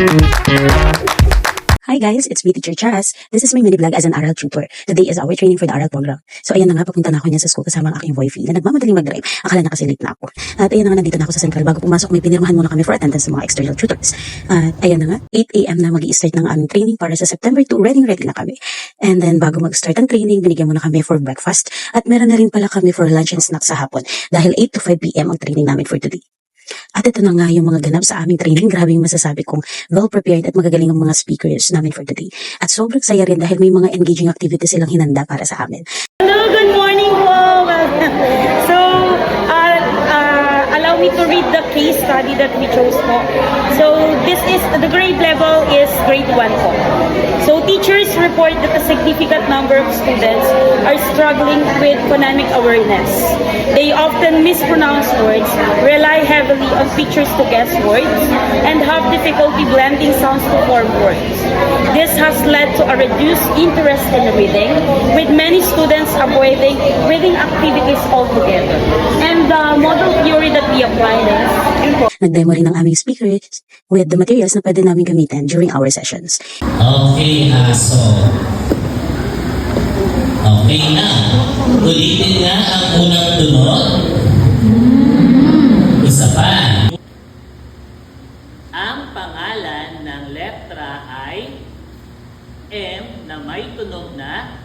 Hi guys, it's me, Teacher Chas. This is my mini vlog as an ARAL tutor. Today is our training for the ARAL program. So ayan na nga, papunta na ako niyan sa school kasama ang aking boyfriend na nagmamadaling mag-drive. Akala na kasi late na ako. At ayan na nga, nandito na ako sa Central. Bago pumasok, may pinirmahan muna kami for attendance sa mga external tutors. At ayan na nga, 8 AM na mag-i-start ng aming training para sa September 2. Ready na kami. And then bago mag-start ang training, binigyan muna kami for breakfast. At meron na rin pala kami for lunch and snacks sa hapon. Dahil 8 to 5 PM ang training namin for today. At ito na nga yung mga ganap sa aming training. Grabe yung masasabi kong well-prepared at magagaling ang mga speakers namin for today. At sobrang saya rin dahil may mga engaging activities silang hinanda para sa amin. Hello, good morning po. So, allow me to read the case study that we chose po. So, this is, the grade level is grade 1 po. So, teachers report that a significant number of students are struggling with phonemic awareness. They often mispronounce words, rely heavily on pictures to guess words, and have difficulty blending sounds to form words. This has led to a reduced interest in reading, with many students avoiding reading activities altogether. And the model theory that we apply is Nag-demo rin ang aming speakers with the materials na pwede namin gamitin during our sessions. Okay, so okay na. Ulitin nga ang unang tunog. Isa pa. Ang pangalan ng letra ay M na may tunog na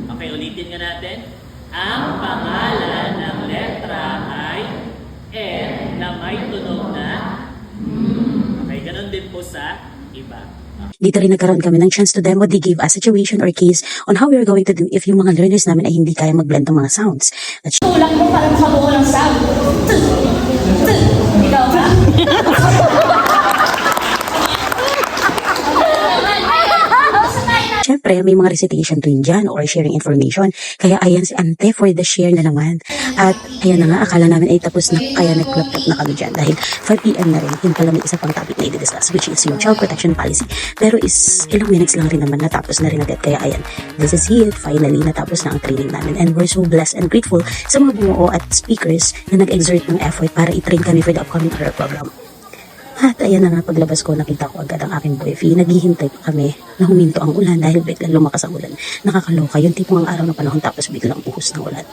Okay, ulitin nga natin. Ang pangalan ng letra ay M na may tunog na Okay, ganun din po sa iba. Dito rin nagkaroon kami ng chance to demo. They gave a situation or case on how we are going to do if yung mga learners namin ay hindi kaya mag-blend ng mga sounds. Tulak mo parang makabuo ng sound. Ikaw ba? Siyempre, may mga recitation tuwing dyan or sharing information. Kaya ayan si Ante for the share na naman. At ayan na nga, akala namin ay tapos na, kaya nag-laptop na kami dyan. Dahil 5 PM na rin, yun pala may isa pang topic na i-discuss, which is yung child protection policy. Pero is ilang minutes lang rin naman, natapos na rin agad. Kaya ayan, this is it. Finally, natapos na ang training namin. And we're so blessed and grateful sa mga bumuo at speakers na nag-exert ng effort para i-train kami for the upcoming ARAL program. At ayan na nga, paglabas ko, nakita ko agad ang aking boyfriend. Naghihintay pa kami na huminto ang ulan dahil biglang lumakas ang ulan. Nakakaloka, yung tipong ang araw ng panahon tapos biglang buhos ng ulan.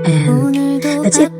And that's it.